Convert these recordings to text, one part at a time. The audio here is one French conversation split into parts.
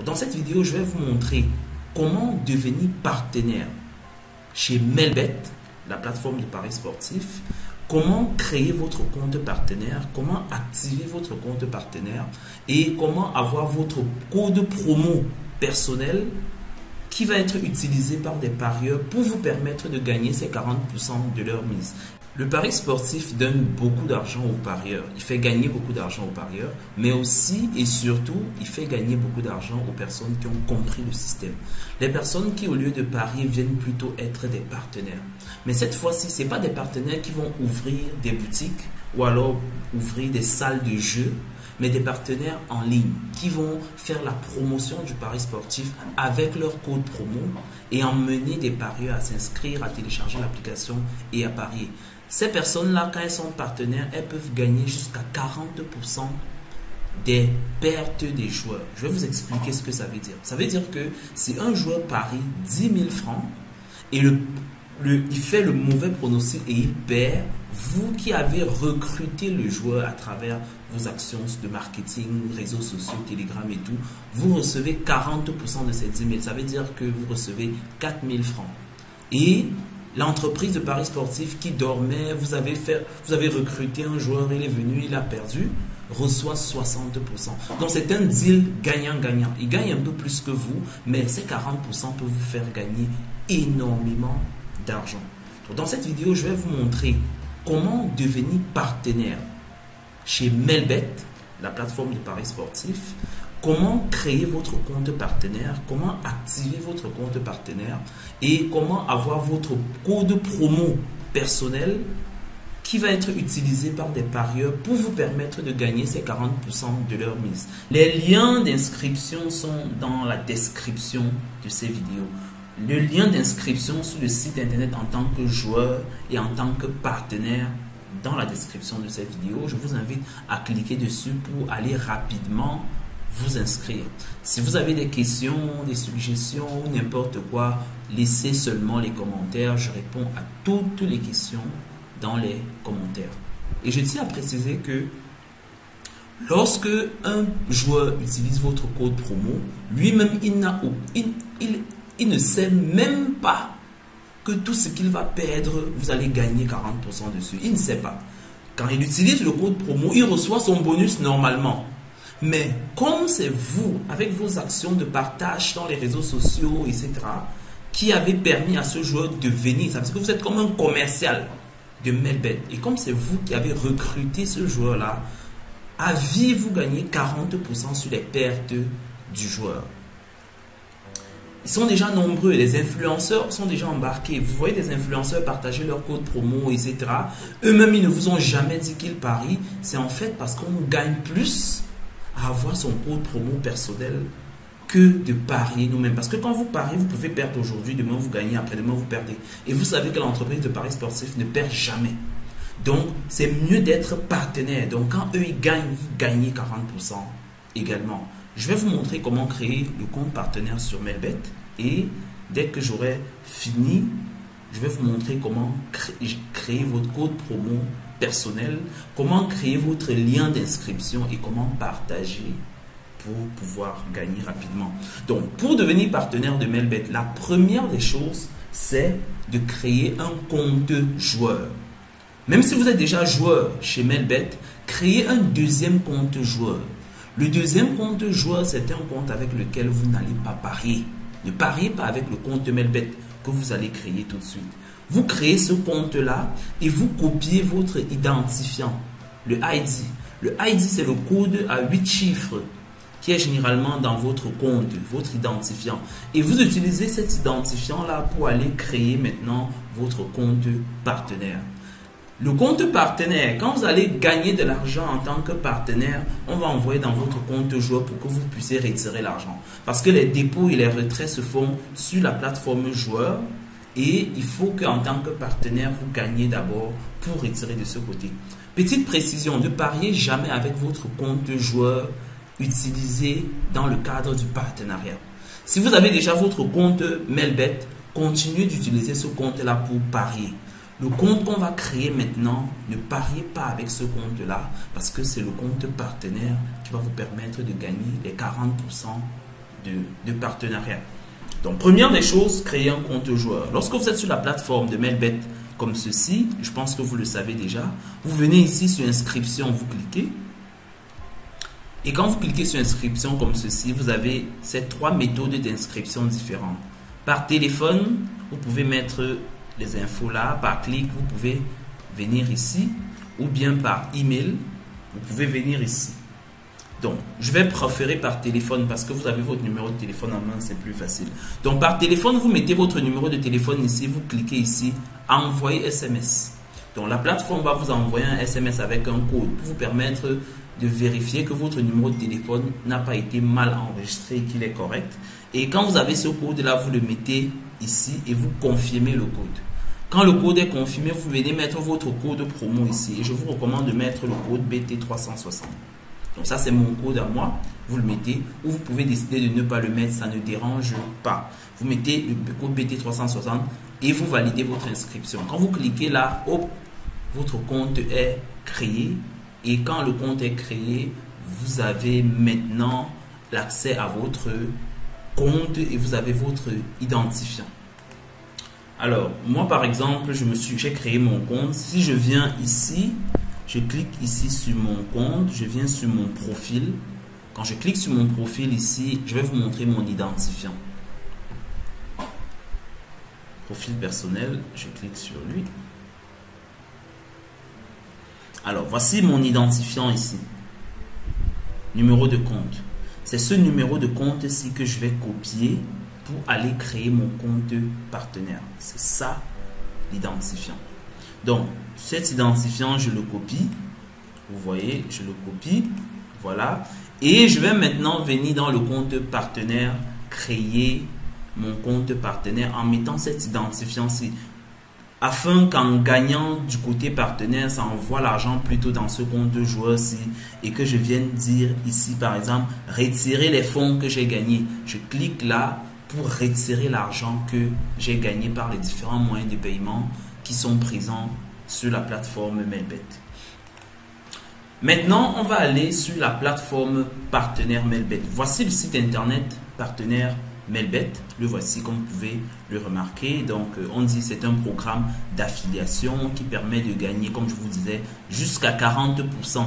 Dans cette vidéo, je vais vous montrer comment devenir partenaire chez Melbet, la plateforme de paris sportifs, comment créer votre compte partenaire, comment activer votre compte partenaire et comment avoir votre code promo personnel qui va être utilisé par des parieurs pour vous permettre de gagner ces 40% de leur mise. Le pari sportif donne beaucoup d'argent aux parieurs. Il fait gagner beaucoup d'argent aux parieurs, mais aussi et surtout, il fait gagner beaucoup d'argent aux personnes qui ont compris le système. Les personnes qui, au lieu de parier, viennent plutôt être des partenaires. Mais cette fois-ci, ce n'est pas des partenaires qui vont ouvrir des boutiques ou alors ouvrir des salles de jeu, mais des partenaires en ligne qui vont faire la promotion du pari sportif avec leur code promo et emmener des parieurs à s'inscrire, à télécharger l'application et à parier. Ces personnes-là, quand elles sont partenaires, elles peuvent gagner jusqu'à 40% des pertes des joueurs. Je vais vous expliquer ce que ça veut dire. Ça veut dire que si un joueur parie 10 000 francs et il fait le mauvais pronostic et il perd, vous qui avez recruté le joueur à travers vos actions de marketing, réseaux sociaux, Telegram et tout, vous recevez 40% de ces 10 000. Ça veut dire que vous recevez 4 000 francs. Et l'entreprise de paris sportif qui dormait, vous avez recruté un joueur, il est venu, il a perdu, reçoit 60%. Donc c'est un deal gagnant-gagnant. Il gagne un peu plus que vous, mais ces 40% peuvent vous faire gagner énormément d'argent. Dans cette vidéo, je vais vous montrer comment devenir partenaire chez Melbet, la plateforme de paris sportifs, comment créer votre compte partenaire, comment activer votre compte partenaire et comment avoir votre code promo personnel qui va être utilisé par des parieurs pour vous permettre de gagner ces 40% de leur mise. Les liens d'inscription sont dans la description de ces vidéos. Le lien d'inscription sur le site internet en tant que joueur et en tant que partenaire dans la description de cette vidéo. Je vous invite à cliquer dessus pour aller rapidement vous inscrire. Si vous avez des questions, des suggestions ou n'importe quoi, laissez seulement les commentaires. Je réponds à toutes les questions dans les commentaires. Et je tiens à préciser que lorsque un joueur utilise votre code promo, lui-même, il ne sait même pas que tout ce qu'il va perdre, vous allez gagner 40% dessus. Il ne sait pas. Quand il utilise le code promo, il reçoit son bonus normalement. Mais comme c'est vous, avec vos actions de partage dans les réseaux sociaux, etc., qui avez permis à ce joueur de venir, ça veut dire que vous êtes comme un commercial de Melbet. Et comme c'est vous qui avez recruté ce joueur-là, à vie, vous gagnez 40% sur les pertes du joueur. Ils sont déjà nombreux, les influenceurs sont déjà embarqués. Vous voyez des influenceurs partager leur code promo, etc. Eux-mêmes, ils ne vous ont jamais dit qu'ils parient. C'est en fait parce qu'on gagne plus à avoir son code promo personnel que de parier nous-mêmes. Parce que quand vous pariez, vous pouvez perdre aujourd'hui, demain vous gagnez, après-demain vous perdez. Et vous savez que l'entreprise de paris sportifs ne perd jamais. Donc, c'est mieux d'être partenaire. Donc, quand eux, ils gagnent, vous gagnez 40% également. Je vais vous montrer comment créer le compte partenaire sur Melbet et dès que j'aurai fini, je vais vous montrer comment créer votre code promo personnel, comment créer votre lien d'inscription et comment partager pour pouvoir gagner rapidement. Donc, pour devenir partenaire de Melbet, la première des choses, c'est de créer un compte joueur. Même si vous êtes déjà joueur chez Melbet, créez un deuxième compte joueur. Le deuxième compte joueur, c'est un compte avec lequel vous n'allez pas parier. Ne pariez pas avec le compte Melbet que vous allez créer tout de suite. Vous créez ce compte-là et vous copiez votre identifiant, le ID. Le ID, c'est le code à 8 chiffres qui est généralement dans votre compte, votre identifiant. Et vous utilisez cet identifiant-là pour aller créer maintenant votre compte partenaire. Le compte partenaire, quand vous allez gagner de l'argent en tant que partenaire, on va envoyer dans votre compte joueur pour que vous puissiez retirer l'argent. Parce que les dépôts et les retraits se font sur la plateforme joueur et il faut qu'en tant que partenaire, vous gagnez d'abord pour retirer de ce côté. Petite précision, ne pariez jamais avec votre compte joueur utilisé dans le cadre du partenariat. Si vous avez déjà votre compte Melbet, continuez d'utiliser ce compte-là pour parier. Le compte qu'on va créer maintenant, ne pariez pas avec ce compte-là parce que c'est le compte partenaire qui va vous permettre de gagner les 40% de partenariat. Donc, première des choses, créer un compte joueur. Lorsque vous êtes sur la plateforme de Melbet comme ceci, je pense que vous le savez déjà, vous venez ici sur inscription, vous cliquez. Et quand vous cliquez sur inscription comme ceci, vous avez ces 3 méthodes d'inscription différentes. Par téléphone, vous pouvez mettre les infos là. Par clic, vous pouvez venir ici. Ou bien par email, vous pouvez venir ici. Donc, je vais préférer par téléphone parce que vous avez votre numéro de téléphone en main, c'est plus facile. Donc, par téléphone, vous mettez votre numéro de téléphone ici, vous cliquez ici, envoyer SMS. Donc, la plateforme va vous envoyer un SMS avec un code pour vous permettre de vérifier que votre numéro de téléphone n'a pas été mal enregistré et qu'il est correct. Et quand vous avez ce code-là, vous le mettez ici et vous confirmez le code. Quand le code est confirmé, vous venez mettre votre code promo ici. Et je vous recommande de mettre le code BT360. Donc ça, c'est mon code à moi. Vous le mettez ou vous pouvez décider de ne pas le mettre. Ça ne dérange pas. Vous mettez le code BT360 et vous validez votre inscription. Quand vous cliquez là, hop, votre compte est créé. Et quand le compte est créé, vous avez maintenant l'accès à votre compte et vous avez votre identifiant. Alors, moi par exemple, j'ai créé mon compte. Si je viens ici, je clique ici sur mon compte, je viens sur mon profil. Quand je clique sur mon profil ici, je vais vous montrer mon identifiant. Profil personnel, je clique sur lui. Alors, voici mon identifiant ici. Numéro de compte. C'est ce numéro de compte-ci que je vais copier pour aller créer mon compte partenaire. C'est ça l'identifiant. Donc, cet identifiant, je le copie. Vous voyez, je le copie. Voilà. Et je vais maintenant venir dans le compte partenaire, créer mon compte partenaire en mettant cet identifiant-ci. Afin qu'en gagnant du côté partenaire, ça envoie l'argent plutôt dans ce compte joueur-ci et que je vienne dire ici, par exemple, retirer les fonds que j'ai gagnés. Je clique là pour retirer l'argent que j'ai gagné par les différents moyens de paiement qui sont présents sur la plateforme Melbet. Maintenant, on va aller sur la plateforme partenaire Melbet. Voici le site internet partenaire Melbet. Le voici comme vous pouvez le remarquer. Donc, on dit c'est un programme d'affiliation qui permet de gagner, comme je vous disais, jusqu'à 40%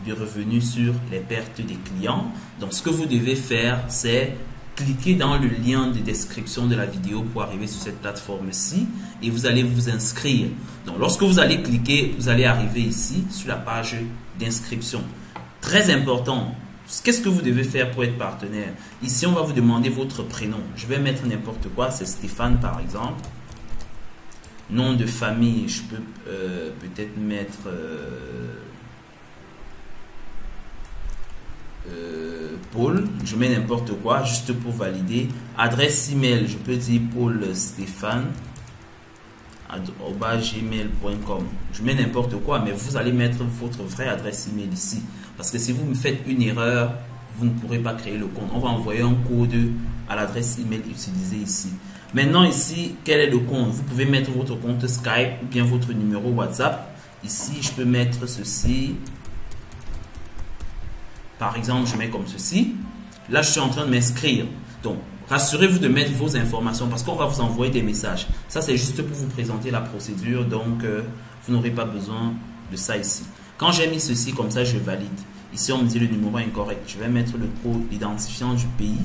de revenus sur les pertes des clients. Donc, ce que vous devez faire, c'est cliquer dans le lien de description de la vidéo pour arriver sur cette plateforme-ci et vous allez vous inscrire. Donc, lorsque vous allez cliquer, vous allez arriver ici sur la page d'inscription. Très important. Qu'est-ce que vous devez faire pour être partenaire? Ici, on va vous demander votre prénom. Je vais mettre n'importe quoi. C'est Stéphane, par exemple. Nom de famille, je peux peut-être mettre Paul. Je mets n'importe quoi, juste pour valider. Adresse email, je peux dire paulstéphane@gmail.com. Je mets n'importe quoi, mais vous allez mettre votre vraie adresse email ici. Parce que si vous me faites une erreur, vous ne pourrez pas créer le compte. On va envoyer un code à l'adresse email utilisée ici. Maintenant ici, quel est le compte? Vous pouvez mettre votre compte Skype ou bien votre numéro WhatsApp. Ici, je peux mettre ceci. Par exemple, je mets comme ceci. Là, je suis en train de m'inscrire. Donc, rassurez-vous de mettre vos informations parce qu'on va vous envoyer des messages. Ça, c'est juste pour vous présenter la procédure. Donc, vous n'aurez pas besoin de ça ici. Quand j'ai mis ceci comme ça, je valide. Ici, on me dit le numéro est incorrect. Je vais mettre le code identifiant du pays.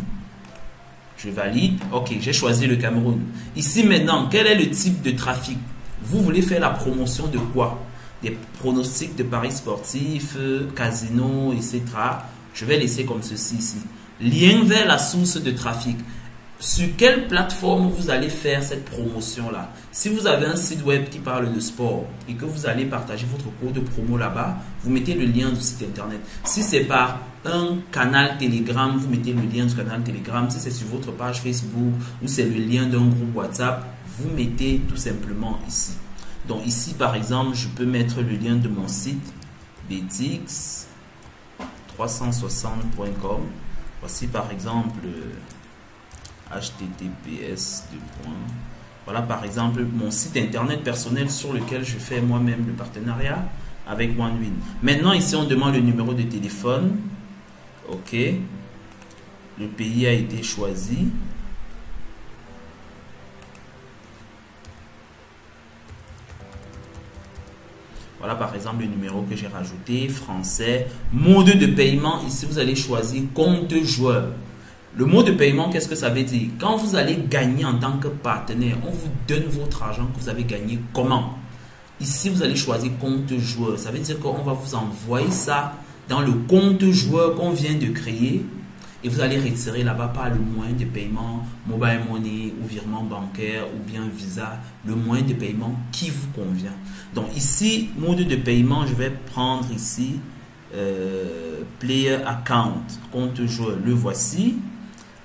Je valide. Ok, j'ai choisi le Cameroun. Ici, maintenant, quel est le type de trafic? Vous voulez faire la promotion de quoi? Des pronostics de paris sportifs, casino, etc. Je vais laisser comme ceci ici. Lien vers la source de trafic. Sur quelle plateforme vous allez faire cette promotion-là? Si vous avez un site web qui parle de sport et que vous allez partager votre code promo là-bas, vous mettez le lien du site internet. Si c'est par un canal Telegram, vous mettez le lien du canal Telegram. Si c'est sur votre page Facebook ou c'est le lien d'un groupe WhatsApp, vous mettez tout simplement ici. Donc ici, par exemple, je peux mettre le lien de mon site btx360.com. Voici par exemple https://. Voilà par exemple mon site internet personnel sur lequel je fais moi-même le partenariat avec OneWin. Maintenant ici on demande le numéro de téléphone. Ok. Le pays a été choisi. Voilà par exemple le numéro que j'ai rajouté, français. Mode de paiement, ici vous allez choisir compte joueur. Le mot de paiement, qu'est-ce que ça veut dire? Quand vous allez gagner en tant que partenaire, on vous donne votre argent que vous avez gagné comment? Ici, vous allez choisir compte joueur. Ça veut dire qu'on va vous envoyer ça dans le compte joueur qu'on vient de créer et vous allez retirer là-bas par le moyen de paiement, mobile money ou virement bancaire ou bien Visa, le moyen de paiement qui vous convient. Donc ici, mode de paiement, je vais prendre ici Player Account, compte joueur, le voici.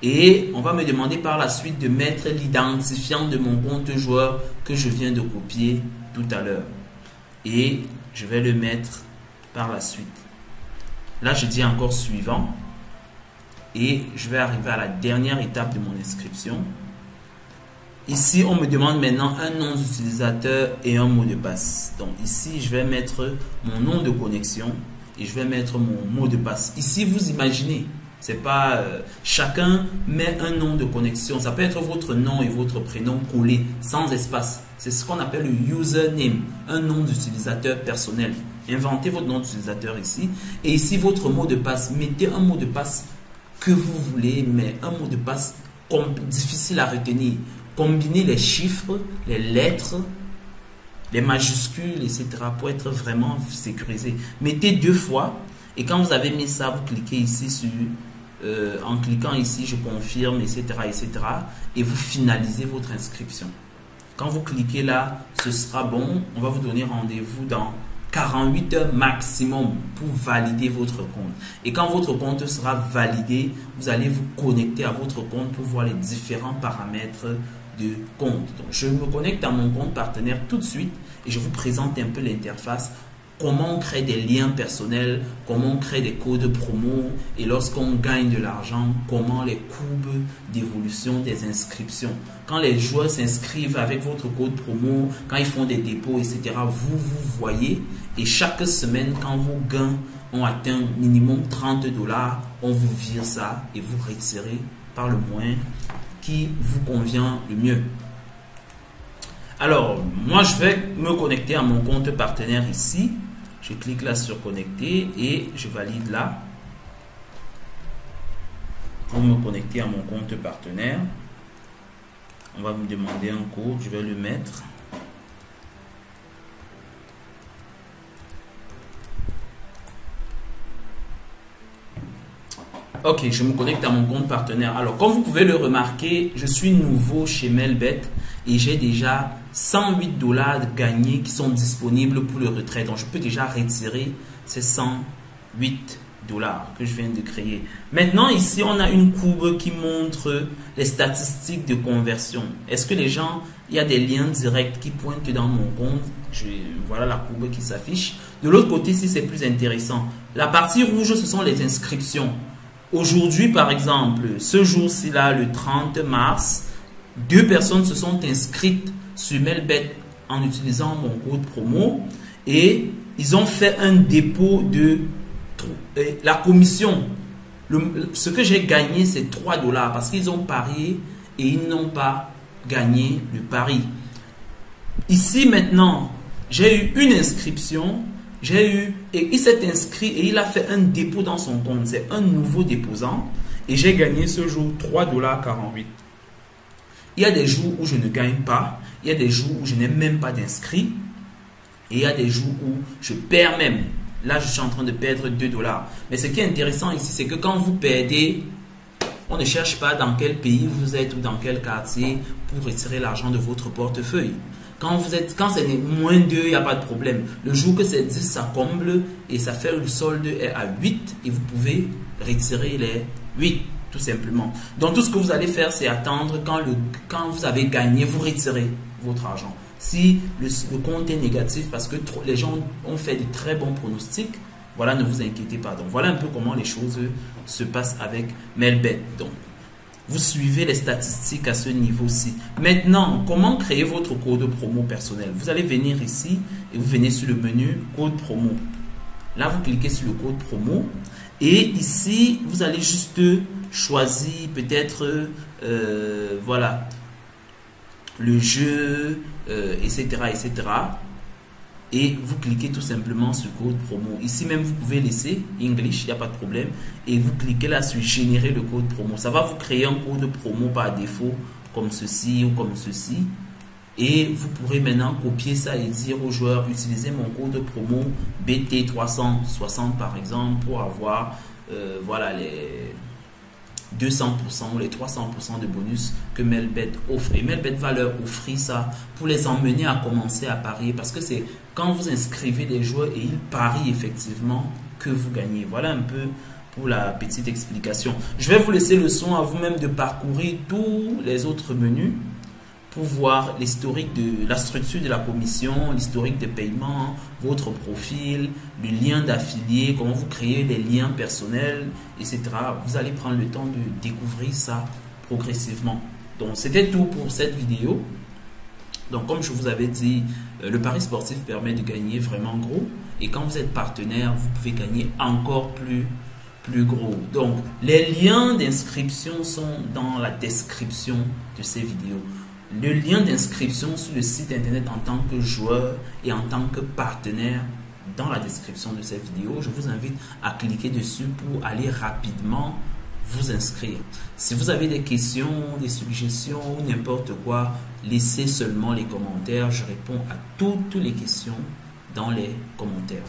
Et on va me demander par la suite de mettre l'identifiant de mon compte joueur que je viens de copier tout à l'heure. Et je vais le mettre par la suite. Là, je dis encore suivant. Et je vais arriver à la dernière étape de mon inscription. Ici, on me demande maintenant un nom d'utilisateur et un mot de passe. Donc ici, je vais mettre mon nom de connexion et je vais mettre mon mot de passe. Ici, vous imaginez, c'est pas chacun met un nom de connexion. Ça peut être votre nom et votre prénom collés sans espace. C'est ce qu'on appelle le username, un nom d'utilisateur personnel. Inventez votre nom d'utilisateur ici et ici votre mot de passe. Mettez un mot de passe que vous voulez, mais un mot de passe difficile à retenir. Combinez les chiffres, les lettres, les majuscules, etc. pour être vraiment sécurisé. Mettez 2 fois et quand vous avez mis ça, vous cliquez ici sur en cliquant ici, je confirme, etc., etc. et vous finalisez votre inscription. Quand vous cliquez là, ce sera bon. On va vous donner rendez-vous dans 48 heures maximum pour valider votre compte. Et quand votre compte sera validé, vous allez vous connecter à votre compte pour voir les différents paramètres de compte. Donc, je me connecte à mon compte partenaire tout de suite et je vous présente un peu l'interface. Comment on crée des liens personnels, comment on crée des codes promo et lorsqu'on gagne de l'argent, comment les courbes d'évolution des inscriptions. Quand les joueurs s'inscrivent avec votre code promo, quand ils font des dépôts, etc., vous voyez. Et chaque semaine, quand vos gains ont atteint minimum 30 $, on vous vire ça et vous retirez par le moyen qui vous convient le mieux. Alors, moi, je vais me connecter à mon compte partenaire ici. Je clique là sur connecter et je valide là pour me connecter à mon compte partenaire. On va me demander un code, je vais le mettre. Ok, je me connecte à mon compte partenaire. Alors, comme vous pouvez le remarquer, je suis nouveau chez Melbet et j'ai déjà 108 $ gagnés qui sont disponibles pour le retrait. Donc, je peux déjà retirer ces 108 $ que je viens de créer. Maintenant, ici, on a une courbe qui montre les statistiques de conversion. Est-ce que les gens, il y a des liens directs qui pointent dans mon compte? Voilà la courbe qui s'affiche. De l'autre côté, si c'est plus intéressant, la partie rouge, ce sont les inscriptions. Aujourd'hui, par exemple, ce jour-ci, là, le 30 mars, 2 personnes se sont inscrites sur Melbet en utilisant mon code promo et ils ont fait un dépôt de la commission. Ce que j'ai gagné, c'est 3 $ parce qu'ils ont parié et ils n'ont pas gagné le pari. Ici, maintenant, j'ai eu une inscription. Il s'est inscrit et il a fait un dépôt dans son compte. C'est un nouveau déposant. Et j'ai gagné ce jour 3,48 $. Il y a des jours où je ne gagne pas. Il y a des jours où je n'ai même pas d'inscrit. Et il y a des jours où je perds même. Là, je suis en train de perdre 2 $. Mais ce qui est intéressant ici, c'est que quand vous perdez, on ne cherche pas dans quel pays vous êtes ou dans quel quartier pour retirer l'argent de votre portefeuille. Quand c'est moins 2, il n'y a pas de problème. Le jour que c'est 10, ça comble et ça fait le solde est à 8 et vous pouvez retirer les 8 tout simplement. Donc tout ce que vous allez faire, c'est attendre quand vous avez gagné, vous retirez votre argent. Si le compte est négatif parce que les gens ont fait de très bons pronostics, voilà, ne vous inquiétez pas. Donc voilà un peu comment les choses se passent avec Melbet. Donc vous suivez les statistiques à ce niveau-ci. Maintenant, comment créer votre code promo personnel? Vous allez venir ici et vous venez sur le menu code promo. Là, vous cliquez sur le code promo et ici, vous allez juste choisi peut-être voilà le jeu, etc., etc. Et vous cliquez tout simplement sur code promo. Ici même, vous pouvez laisser English, il n'y a pas de problème. Et vous cliquez là sur générer le code promo. Ça va vous créer un code promo par défaut, comme ceci ou comme ceci. Et vous pourrez maintenant copier ça et dire aux joueurs, utilisez mon code promo BT360 par exemple pour avoir voilà les 200% ou les 300% de bonus que Melbet offre. Et Melbet va leur offrir ça pour les emmener à commencer à parier, parce que c'est quand vous inscrivez des joueurs et ils parient effectivement que vous gagnez. Voilà un peu pour la petite explication. Je vais vous laisser le soin à vous-même de parcourir tous les autres menus pour voir l'historique de la structure de la commission, l'historique des paiements, votre profil, le lien d'affilié, comment vous créez les liens personnels, etc. Vous allez prendre le temps de découvrir ça progressivement. Donc, c'était tout pour cette vidéo. Donc, comme je vous avais dit, le pari sportif permet de gagner vraiment gros. Et quand vous êtes partenaire, vous pouvez gagner encore plus gros. Donc, les liens d'inscription sont dans la description de ces vidéos. Le lien d'inscription sur le site internet en tant que joueur et en tant que partenaire dans la description de cette vidéo. Je vous invite à cliquer dessus pour aller rapidement vous inscrire. Si vous avez des questions, des suggestions ou n'importe quoi, laissez seulement les commentaires. Je réponds à toutes les questions dans les commentaires.